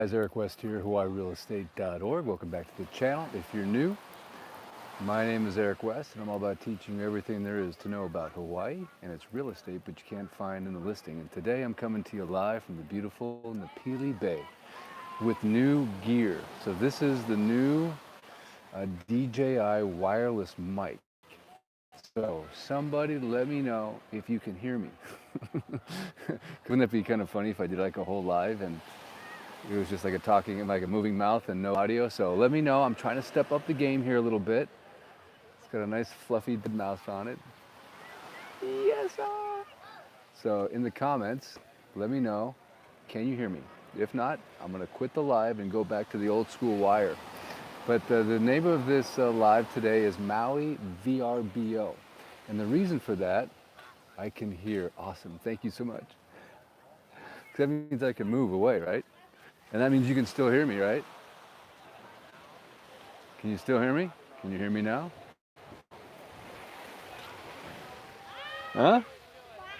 Guys, Eric West here, hawaiirealestate.org. Welcome back to the channel. If you're new, my name is Eric West, and I'm all about teaching you everything there is to know about Hawaii and its real estate, but you can't find in the listing. And today I'm coming to you live from the beautiful Napili Bay with new gear. So this is the new DJI Wireless Mic. So somebody let me know if you can hear me. Wouldn't that be kind of funny if I did like a whole live and it was just like a talking, like a moving mouth and no audio? So let me know. I'm trying to step up the game here a little bit. It's got a nice fluffy mouth on it. Yes, sir. So in the comments, let me know, can you hear me? If not, I'm gonna quit the live and go back to the old school wire. But the name of this live today is Maui VRBO. And the reason for that, I can hear. Awesome, thank you so much. Because that means I can move away, right? And that means you can still hear me, right? Can you still hear me? Can you hear me now? Huh?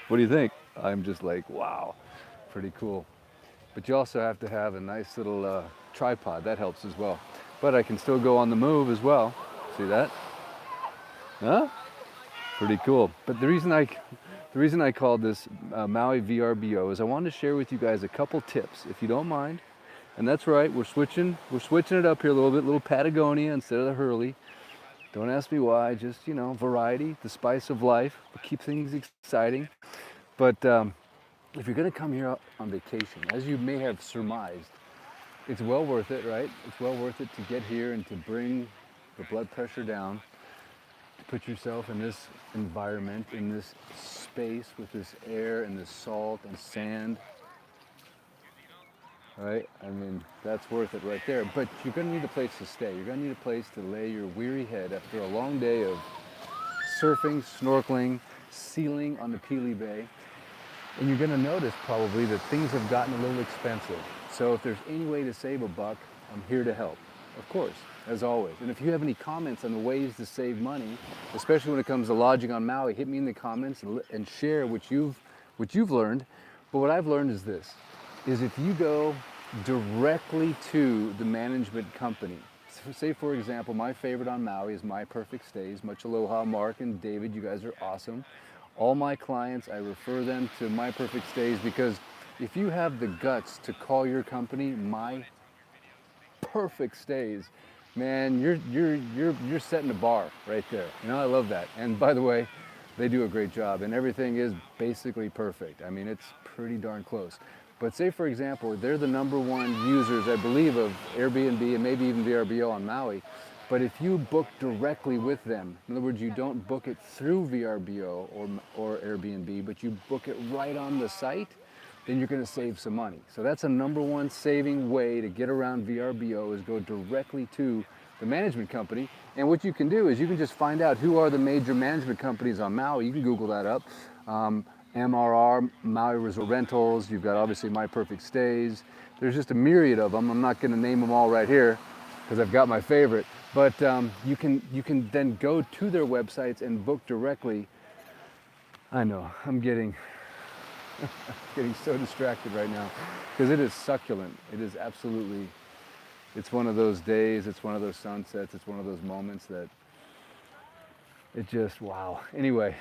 What do you think? I'm just like, wow, pretty cool. But you also have to have a nice little tripod. That helps as well. But I can still go on the move as well. See that? Huh? Pretty cool. But the reason I called this Maui VRBO is I wanted to share with you guys a couple tips, if you don't mind. And that's right, we're switching it up here a little bit, little Patagonia instead of the Hurley. Don't ask me why, just, you know, variety, the spice of life, keep things exciting. But if you're gonna come here on vacation, as you may have surmised, it's well worth it, right? It's well worth it to get here and to bring the blood pressure down, to put yourself in this environment, in this space with this air and this salt and sand, right? I mean, that's worth it right there. But you're gonna need a place to stay. You're gonna need a place to lay your weary head after a long day of surfing, snorkeling, sealing on the Napili Bay. And you're gonna notice probably that things have gotten a little expensive. So if there's any way to save a buck, I'm here to help, of course, as always. And if you have any comments on the ways to save money, especially when it comes to lodging on Maui, hit me in the comments and share what you've learned. But what I've learned is this, is if you go directly to the management company, say for example, my favorite on Maui is My Perfect Stays. Much aloha, Mark and David, you guys are awesome. All my clients, I refer them to My Perfect Stays because if you have the guts to call your company My Perfect Stays, man, you're setting the bar right there. You know, I love that. And by the way, they do a great job and everything is basically perfect. I mean, it's pretty darn close. But say for example, they're the '1 users, I believe, of Airbnb and maybe even VRBO on Maui. But if you book directly with them, in other words, you don't book it through VRBO or Airbnb, but you book it right on the site, then you're gonna save some money. So that's a #1 saving way to get around VRBO, is go directly to the management company. And what you can do is you can just find out who are the major management companies on Maui. You can Google that up. MRR, Maui Resort Rentals, you've got obviously My Perfect Stays. There's just a myriad of them. I'm not gonna name them all right here because I've got my favorite. But you can then go to their websites and book directly. I know, I'm getting so distracted right now because it is succulent. It is absolutely, it's one of those days, it's one of those sunsets, it's one of those moments that it just, wow. Anyway,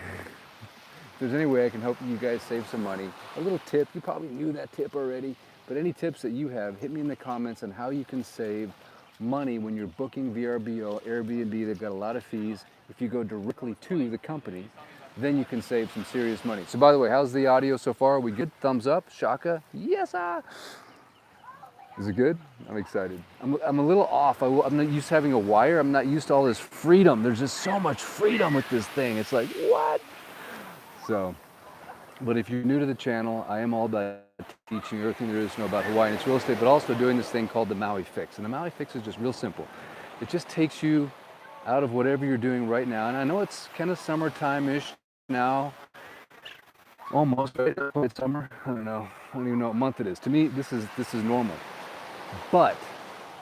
if there's any way I can help you guys save some money, a little tip, you probably knew that tip already, but any tips that you have, hit me in the comments on how you can save money when you're booking VRBO, Airbnb. They've got a lot of fees. If you go directly to the company, then you can save some serious money. So by the way, how's the audio so far? Are we good? Thumbs up? Shaka? Yes, ah. Is it good? I'm excited. I'm a little off. I'm not used to having a wire. I'm not used to all this freedom. There's just so much freedom with this thing. It's like, what? So, but if you're new to the channel, I am all about teaching you everything there is to know about Hawaii and its real estate, but also doing this thing called the Maui Fix. And the Maui Fix is just real simple. It just takes you out of whatever you're doing right now. And I know it's kind of summertime-ish now. Almost, right? It's summer. I don't know. I don't even know what month it is. To me, this is normal. But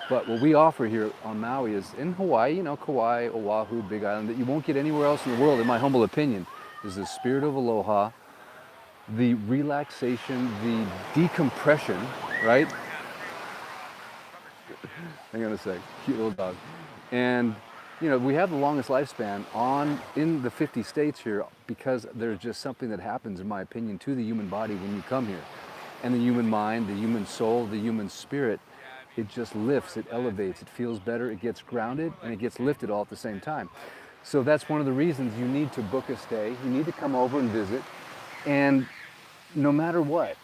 what we offer here on Maui is in Hawaii, you know, Kauai, Oahu, Big Island, that you won't get anywhere else in the world, in my humble opinion, is the spirit of aloha, the relaxation, the decompression, right? Hang on a sec. Cute little dog. And you know, we have the longest lifespan in the 50 states here because there's just something that happens, in my opinion, to the human body when you come here. And the human mind, the human soul, the human spirit, it just lifts, it elevates, it feels better, it gets grounded, and it gets lifted all at the same time. So that's one of the reasons you need to book a stay. You need to come over and visit. And no matter what,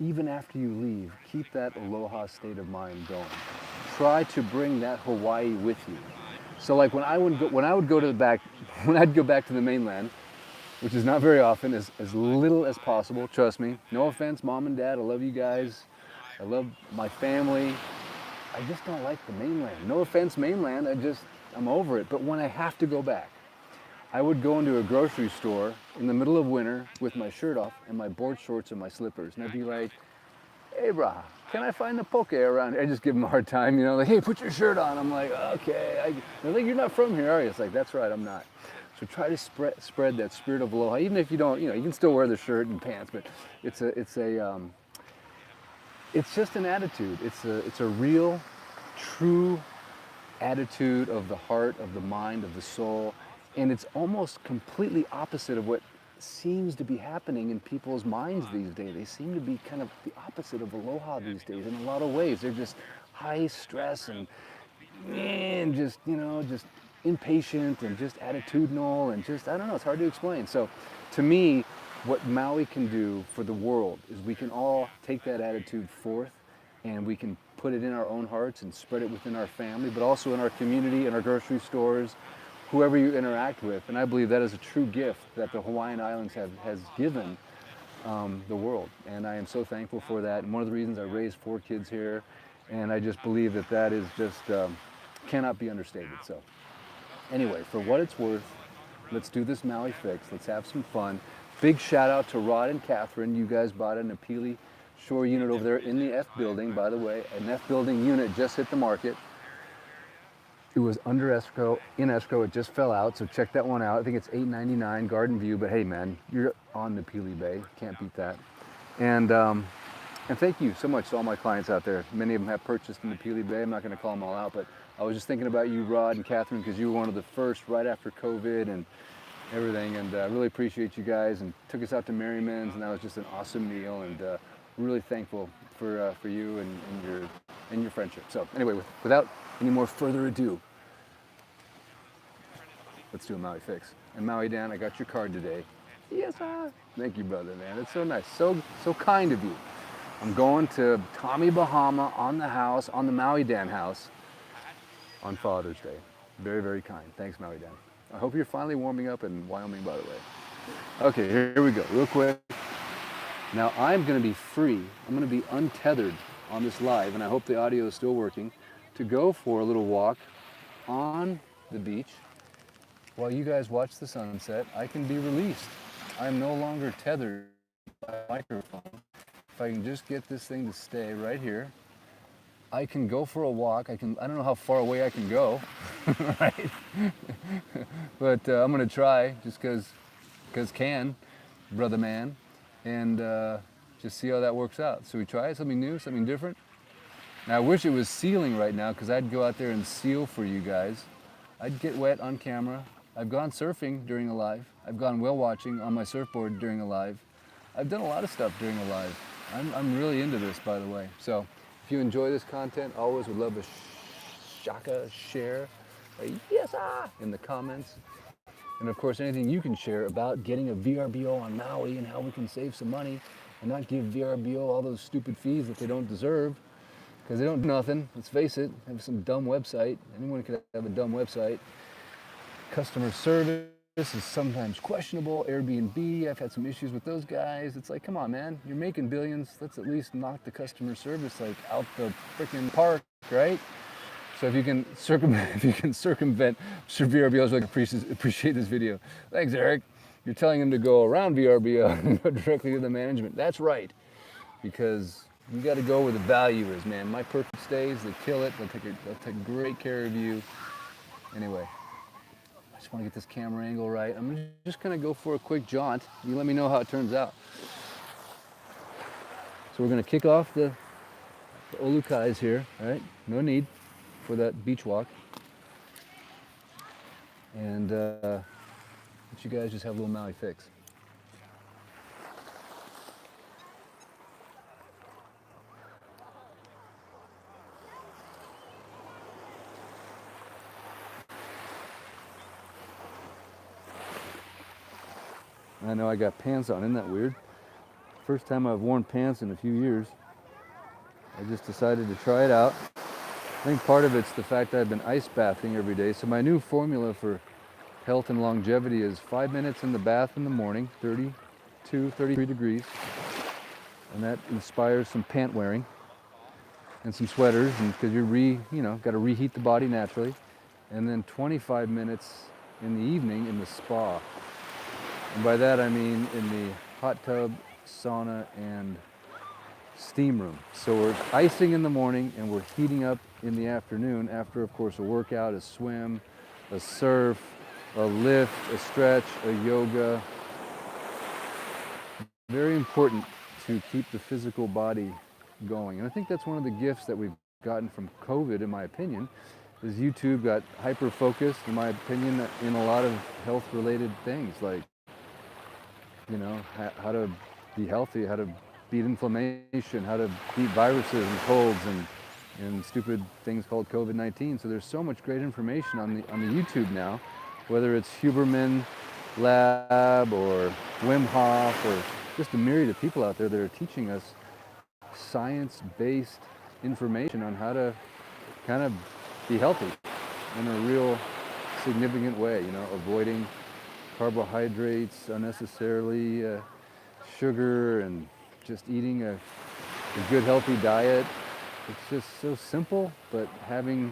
even after you leave, keep that aloha state of mind going. Try to bring that Hawaii with you. So like when I'd go back to the mainland, which is not very often, as little as possible, trust me. No offense, Mom and Dad, I love you guys. I love my family. I just don't like the mainland. No offense, mainland, I'm over it. But when I have to go back, I would go into a grocery store in the middle of winter with my shirt off and my board shorts and my slippers. And I'd be like, hey, brah, can I find the poke around here? I just give them a hard time, you know, like, hey, put your shirt on. I'm like, okay. They're like, you're not from here, are you? It's like, that's right, I'm not. So try to spread that spirit of aloha, even if you don't, you know, you can still wear the shirt and pants, but it's just an attitude. It's a real, true attitude of the heart, of the mind, of the soul, and it's almost completely opposite of what seems to be happening in people's minds these days. They seem to be kind of the opposite of aloha these days in a lot of ways. They're just high stress and just, you know, just impatient and just attitudinal and just, I don't know, it's hard to explain. So to me, what Maui can do for the world is we can all take that attitude forth and we can put it in our own hearts and spread it within our family, but also in our community, in our grocery stores, whoever you interact with. And I believe that is a true gift that the Hawaiian Islands has given the world. And I am so thankful for that. And one of the reasons I raised 4 kids here, and I just believe that is just, cannot be understated. So anyway, for what it's worth, let's do this Maui fix. Let's have some fun. Big shout out to Rod and Catherine. You guys bought a Napili Shore unit over there in the F building. By the way, an F building unit just hit the market. It was under escrow, in escrow, it just fell out, so check that one out. I think it's $8.99 Garden View, but hey man, you're on Napili Bay, can't beat that. And thank you so much to all my clients out there. Many of them have purchased in Napili Bay. I'm not gonna call them all out, but I was just thinking about you, Rod and Catherine, because you were one of the first right after COVID and everything, and I really appreciate you guys, and took us out to Merriman's, and that was just an awesome meal, and really thankful for you and your friendship. So anyway, without any more further ado, let's do a Maui fix. And Maui Dan, I got your card today. Yes, sir. Thank you, brother, man. It's so nice, so kind of you. I'm going to Tommy Bahama on the Maui Dan house on Father's Day. Very, very kind. Thanks, Maui Dan. I hope you're finally warming up in Wyoming, by the way. Okay, here we go, real quick. Now I'm gonna be free. I'm gonna be untethered on this live, and I hope the audio is still working, to go for a little walk on the beach while you guys watch the sunset. I can be released. I'm no longer tethered by a microphone. If I can just get this thing to stay right here, I can go for a walk. I don't know how far away I can go, right? But I'm gonna try, just cause can, brother man, and just see how that works out. So we try something new, something different. Now I wish it was sealing right now, because I'd go out there and seal for you guys. I'd get wet on camera. I've gone surfing during a live. I've gone whale watching on my surfboard during a live. I've done a lot of stuff during a live. I'm really into this, by the way. So if you enjoy this content, always would love a shaka share, a yes in the comments. And of course, anything you can share about getting a VRBO on Maui and how we can save some money and not give VRBO all those stupid fees that they don't deserve, because they don't do nothing. Let's face it, they have some dumb website. Anyone could have a dumb website. Customer service is sometimes questionable. Airbnb, I've had some issues with those guys. It's like, come on, man, you're making billions. Let's at least knock the customer service like out the freaking park, right? So if you can circumvent Mr. VRBOs, like appreciate this video. Thanks, Eric. You're telling him to go around VRBO and go directly to the management. That's right, because you got to go where the value is, man. My perfect stays, they kill it. They'll take great care of you. Anyway, I just want to get this camera angle right. I'm just gonna go for a quick jaunt. You let me know how it turns out. So we're gonna kick off the The Olukai is here, right? No need for that beach walk. And let you guys just have a little Maui fix. I know I got pants on, isn't that weird? First time I've worn pants in a few years. I just decided to try it out. I think part of it's the fact that I've been ice bathing every day. So my new formula for health and longevity is 5 minutes in the bath in the morning, 32, 33 degrees. And that inspires some pant wearing and some sweaters, and because got to reheat the body naturally. And then 25 minutes in the evening in the spa. And by that I mean in the hot tub, sauna, and steam room. So we're icing in the morning and we're heating up in the afternoon after, of course, a workout, a swim, a surf, a lift, a stretch, a yoga. Very important to keep the physical body going. And I think that's one of the gifts that we've gotten from COVID, in my opinion, is YouTube got hyper-focused, in my opinion, in a lot of health-related things, like, how to be healthy, how to beat inflammation, how to beat viruses and colds and stupid things called COVID-19. So there's so much great information on the YouTube now, whether it's Huberman Lab or Wim Hof or just a myriad of people out there that are teaching us science-based information on how to kind of be healthy in a real significant way, avoiding carbohydrates unnecessarily, sugar, and just eating a good healthy diet. It's just so simple, but having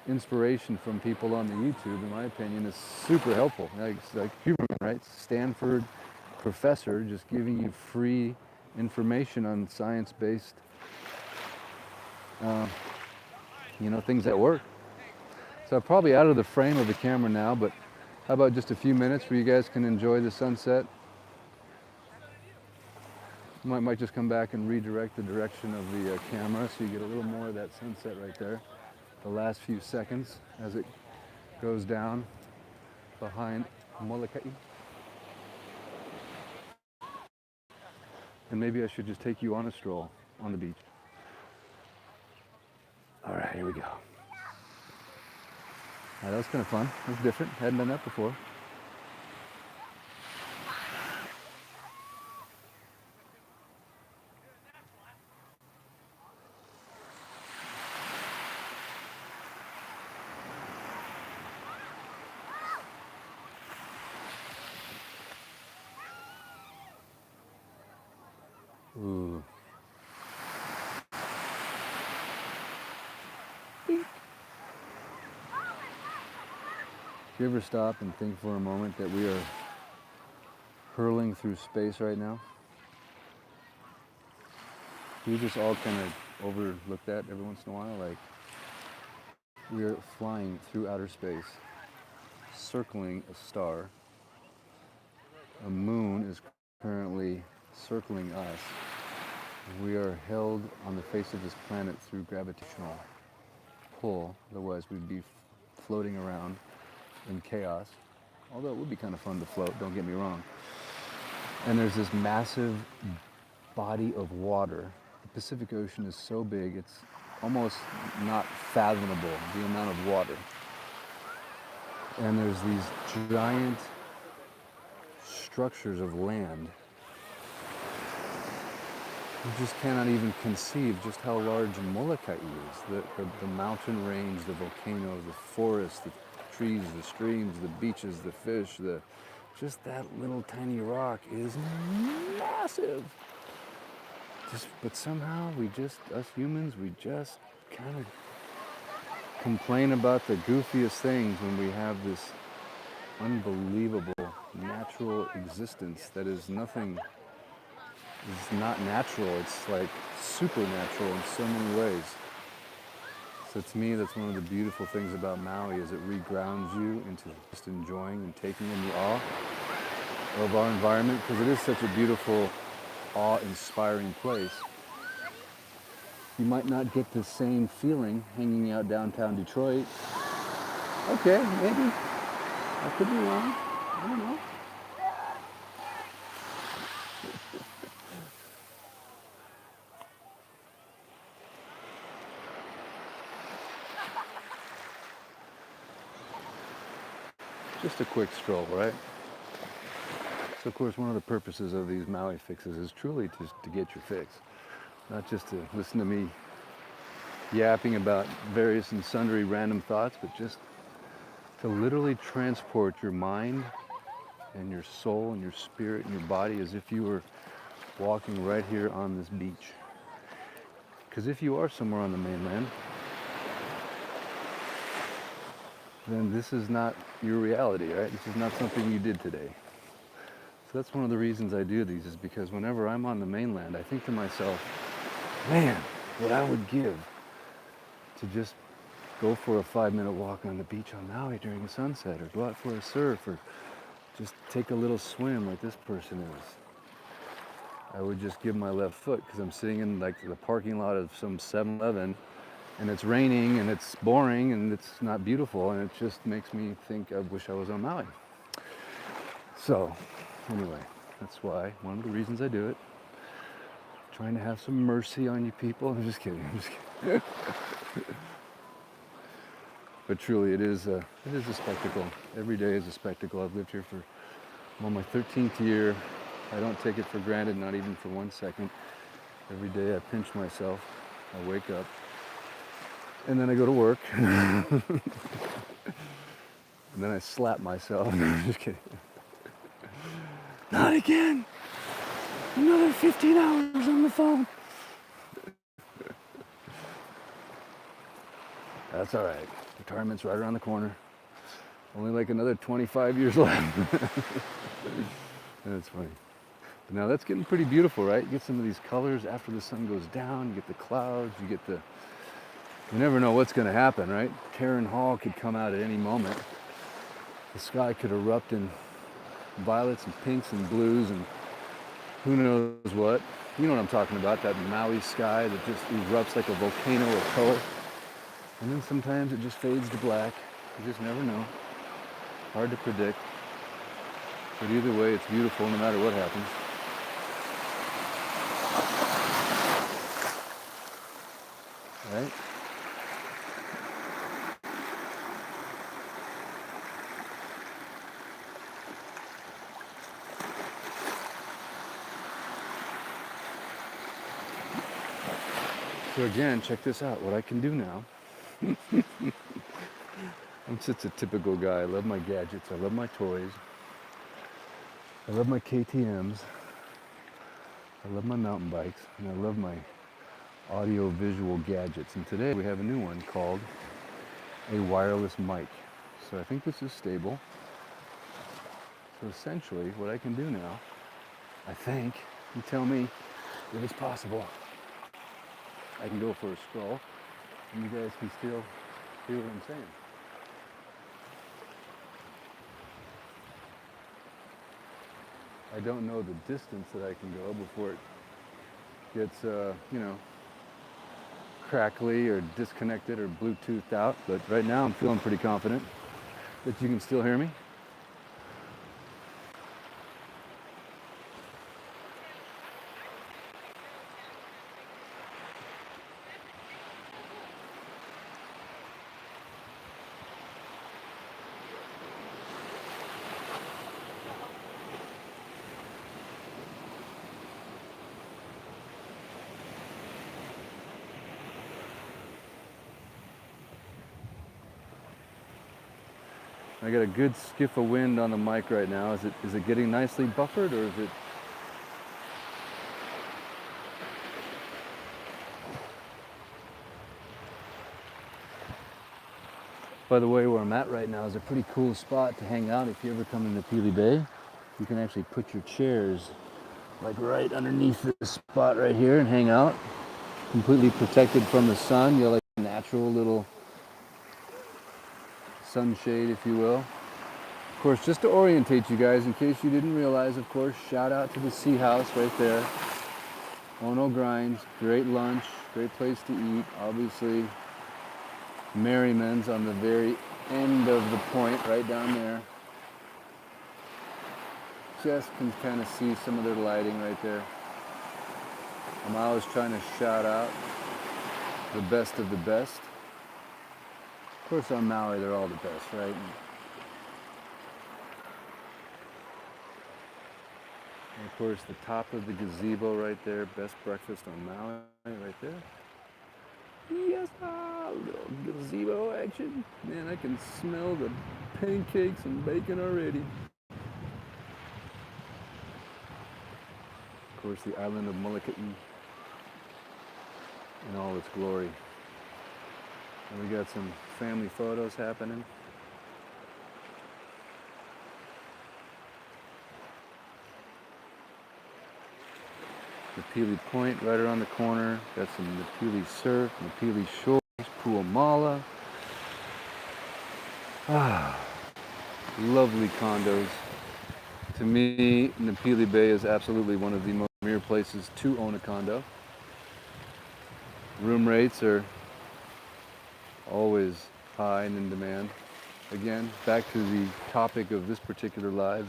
inspiration from people on the YouTube, in my opinion, is super helpful. Like Huberman, right? Stanford professor just giving you free information on science-based, things that work. So I'm probably out of the frame of the camera now, but how about just a few minutes where you guys can enjoy the sunset? Might just come back and redirect the direction of the camera so you get a little more of that sunset right there. The last few seconds as it goes down behind Molokai. And maybe I should just take you on a stroll on the beach. All right, here we go. That was kind of fun. That was different. Hadn't done that before. Ooh. Do you ever stop and think for a moment that we are hurling through space right now? We just all kind of overlook that every once in a while, like we are flying through outer space, circling a star. A moon is currently circling us. We are held on the face of this planet through gravitational pull, otherwise we'd be floating around in chaos, although it would be kind of fun to float, don't get me wrong. And there's this massive body of water. The Pacific Ocean is so big, it's almost not fathomable, the amount of water. And there's these giant structures of land. You just cannot even conceive just how large Molokai is. The mountain range, the volcanoes, the forests, the trees, the streams, the beaches, the fish, just that little tiny rock is massive. But somehow us humans, we just kind of complain about the goofiest things when we have this unbelievable natural existence that is nothing. It's not natural, it's like supernatural in so many ways. So to me, that's one of the beautiful things about Maui, is it regrounds you into just enjoying and taking in the awe of our environment, because it is such a beautiful, awe-inspiring place. You might not get the same feeling hanging out downtown Detroit. Okay, maybe. I could be wrong. I don't know. Just a quick stroll, right? So of course one of the purposes of these Maui fixes is truly to get your fix. Not just to listen to me yapping about various and sundry random thoughts, but just to literally transport your mind and your soul and your spirit and your body as if you were walking right here on this beach. Because if you are somewhere on the mainland, then this is not your reality, right? This is not something you did today. So that's one of the reasons I do these, is because whenever I'm on the mainland, I think to myself, man, what I would give to just go for a 5-minute walk on the beach on Maui during sunset, or go out for a surf, or just take a little swim like this person is. I would just give my left foot, because I'm sitting in like the parking lot of some 7-Eleven, and it's raining and it's boring and it's not beautiful, and it just makes me think I wish I was on Maui. So anyway, that's why, one of the reasons I do it. Trying to have some mercy on you people. I'm just kidding. But truly, it is a spectacle. Every day is a spectacle. I've lived here for, I'm on my 13th year. I don't take it for granted, not even for 1 second. Every day I pinch myself. I wake up. And then I go to work. And then I slap myself. No, I'm just kidding. Not again. Another 15 hours on the phone. That's all right. Retirement's right around the corner. Only like another 25 years left. That's funny. But now that's getting pretty beautiful, right? You get some of these colors after the sun goes down. You get the clouds. You get the... You never know what's going to happen, right? Karen Hall could come out at any moment. The sky could erupt in violets and pinks and blues and who knows what. You know what I'm talking about, that Maui sky that just erupts like a volcano of color. And then sometimes it just fades to black. You just never know. Hard to predict. But either way, it's beautiful no matter what happens. Right? So again, check this out, what I can do now. I'm such a typical guy. I love my gadgets, I love my toys, I love my KTMs, I love my mountain bikes, and I love my audio-visual gadgets. And today we have a new one called a wireless mic. So I think this is stable. So essentially what I can do now, I think, you tell me if it's possible, I can go for a stroll, and you guys can still hear what I'm saying. I don't know the distance that I can go before it gets, crackly or disconnected or Bluetoothed out, but right now I'm feeling pretty confident that you can still hear me. I got a good skiff of wind on the mic right now. Is it getting nicely buffered, or is it? By the way, where I'm at right now is a pretty cool spot to hang out. If you ever come into Napili Bay, you can actually put your chairs like right underneath this spot right here and hang out. Completely protected from the sun. You have like a natural little sunshade, if you will. Of course, just to orientate you guys, in case you didn't realize, of course, shout out to the Sea House right there. Ono Grinds, great lunch, great place to eat. Obviously, Merriman's on the very end of the point, right down there. Just can kind of see some of their lighting right there. I'm always trying to shout out the best of the best. Of course, on Maui, they're all the best, right? And of course, the top of the gazebo right there, best breakfast on Maui right there. Yes, little gazebo action. Man, I can smell the pancakes and bacon already. Of course, the island of Molokai in all its glory. And we got some family photos happening. Napili Point right around the corner. Got some Napili Surf, Napili Shores, Puamala. Lovely condos. To me, Napili Bay is absolutely one of the most premier places to own a condo. Room rates are always high and in demand. Again, back to the topic of this particular live,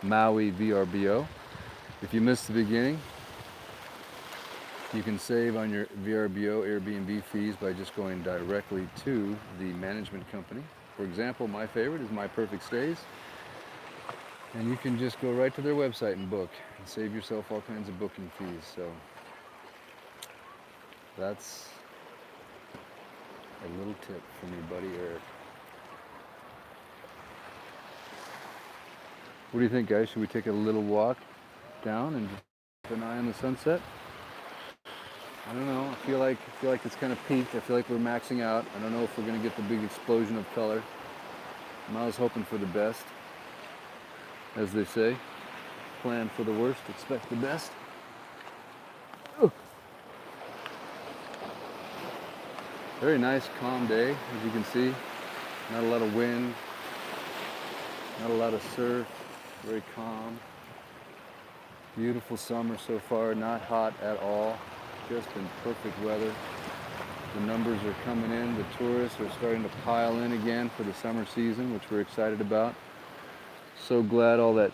Maui VRBO. If you missed the beginning, you can save on your VRBO Airbnb fees by just going directly to the management company. For example, my favorite is My Perfect Stays. And you can just go right to their website and book and save yourself all kinds of booking fees. So that's a little tip from your buddy Eric. What do you think, guys? Should we take a little walk down and keep an eye on the sunset? I don't know. I feel like it's kind of peaked. I feel like we're maxing out. I don't know if we're going to get the big explosion of color. I'm always hoping for the best. As they say, plan for the worst, expect the best. Ooh. Very nice, calm day, as you can see. Not a lot of wind, not a lot of surf, very calm. Beautiful summer so far, not hot at all, just in perfect weather. The numbers are coming in, the tourists are starting to pile in again for the summer season, which we're excited about. So glad all that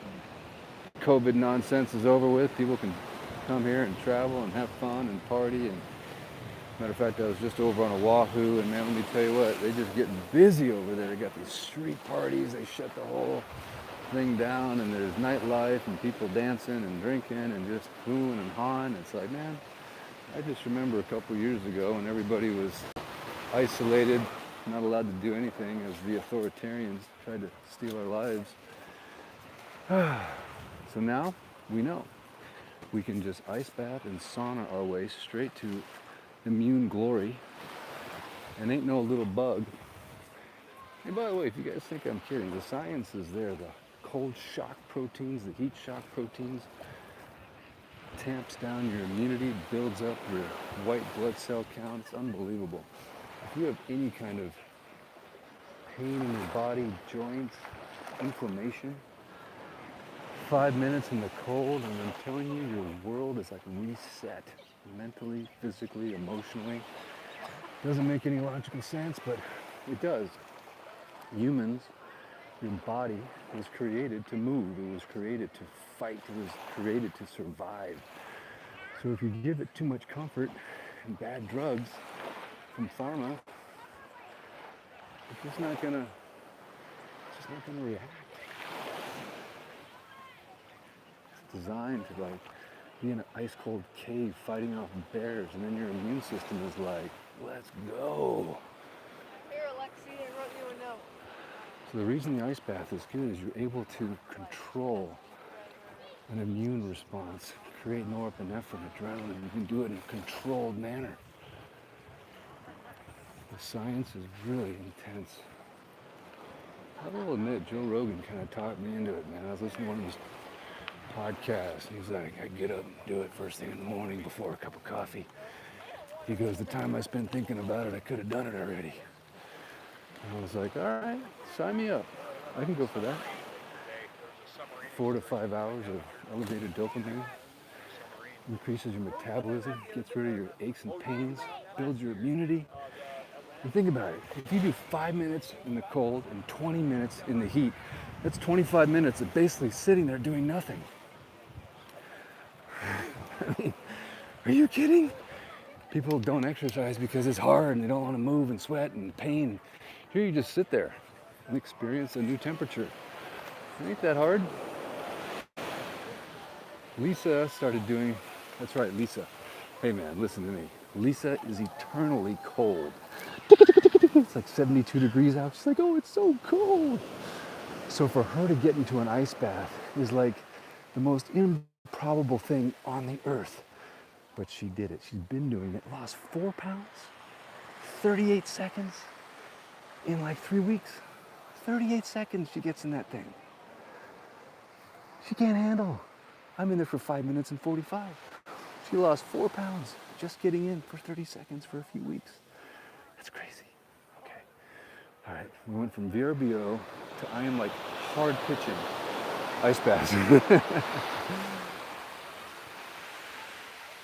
COVID nonsense is over with. People can come here and travel and have fun and party. And matter of fact, I was just over on Oahu, and man, let me tell you what, they just getting busy over there. They got these street parties. They shut the whole thing down, and there's nightlife and people dancing and drinking and just hooing and hawing. It's like, man, I just remember a couple years ago when everybody was isolated, not allowed to do anything as the authoritarians tried to steal our lives. So now we know we can just ice bath and sauna our way straight to immune glory, and ain't no little bug. And by the way, if you guys think I'm kidding, the science is there. The cold shock proteins, the heat shock proteins, tamps down your immunity, builds up your white blood cell count. It's unbelievable. If you have any kind of pain in your body, joints, inflammation, 5 minutes in the cold, and I'm telling you, your world is like reset, mentally, physically, emotionally. Doesn't make any logical sense, but it does. Humans, your body was created to move. It was created to fight. It was created to survive. So if you give it too much comfort and bad drugs from pharma, it's just not gonna react. Designed to like be in an ice cold cave fighting off bears, and then your immune system is like, let's go. Here, Alexi, I wrote you a note. So the reason the ice bath is good is you're able to control an immune response, create norepinephrine, adrenaline. You can do it in a controlled manner. The science is really intense. I will admit, Joe Rogan kind of talked me into it, man. I was listening to one of his podcast. He's like, I get up and do it first thing in the morning before a cup of coffee. He goes, the time I spent thinking about it, I could have done it already. And I was like, all right, sign me up. I can go for that. 4 to 5 hours of elevated dopamine. increases your metabolism, gets rid of your aches and pains, builds your immunity. And think about it, if you do 5 minutes in the cold and 20 minutes in the heat, that's 25 minutes of basically sitting there doing nothing. I mean, are you kidding? People don't exercise because it's hard and they don't want to move and sweat and pain. Here you just sit there and experience a new temperature. It ain't that hard. Lisa started doing, that's right, Lisa. Hey man, listen to me. Lisa is eternally cold. It's like 72 degrees out. She's like, oh, it's so cold. So for her to get into an ice bath is like the most improbable thing on the earth. But she did it. She's been doing it. Lost 4 pounds, 38 seconds in like 3 weeks. 38 seconds she gets in that thing. She can't handle. I'm in there for 5 minutes and 45. She lost 4 pounds just getting in for 30 seconds for a few weeks. That's crazy. Okay. All right. We went from VRBO to I am like hard pitching ice baths.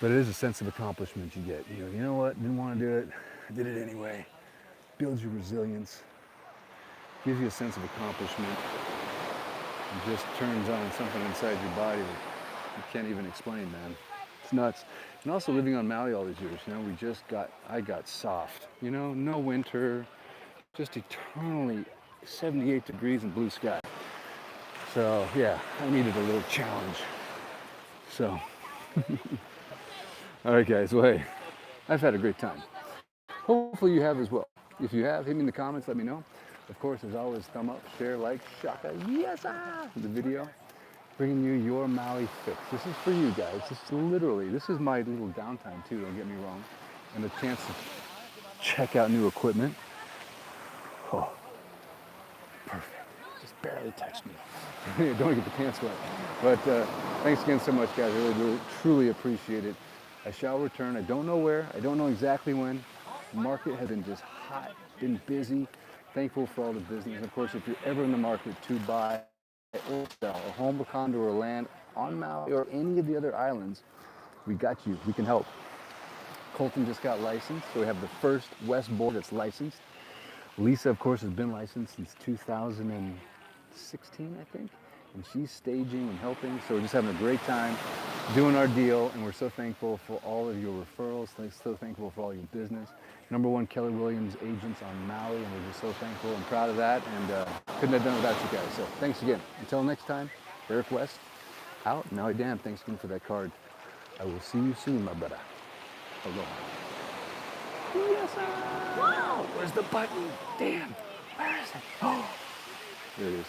But it is a sense of accomplishment you get. You know what? Didn't want to do it. I did it anyway. Builds your resilience. Gives you a sense of accomplishment. It just turns on something inside your body that you can't even explain, man. It's nuts. And also living on Maui all these years, I got soft. No winter, just eternally 78 degrees and blue sky. So yeah, I needed a little challenge. So, all right guys, well hey, I've had a great time. Hopefully you have as well. If you have, hit me in the comments, let me know. Of course, as always, thumb up, share, like, shaka, yes, the video. Bringing you your Maui fix. This is for you guys. This is my little downtime too, don't get me wrong. And a chance to check out new equipment. Oh, perfect. Just barely touched me. Don't get the pants wet. But thanks again so much, guys. I really, truly appreciate it. I shall return. I don't know where. I don't know exactly when. The market has been just hot, been busy. Thankful for all the business. Of course, if you're ever in the market to buy or sell a home, a condo, or land on Maui or any of the other islands, we got you. We can help. Colton just got licensed, so we have the first West board that's licensed. Lisa, of course, has been licensed since 2016, I think, and she's staging and helping. So we're just having a great time doing our deal, and we're so thankful for all of your referrals. So thankful for all your business. #1 Keller Williams agents on Maui, and we're just so thankful and proud of that, and couldn't have done it without you guys. So thanks again. Until next time, Eric West out. Maui Dan, thanks again for that card. I will see you soon, my brother. Aloha. Yes, sir. Wow, where's the button? Damn, where is it? Oh, there it is.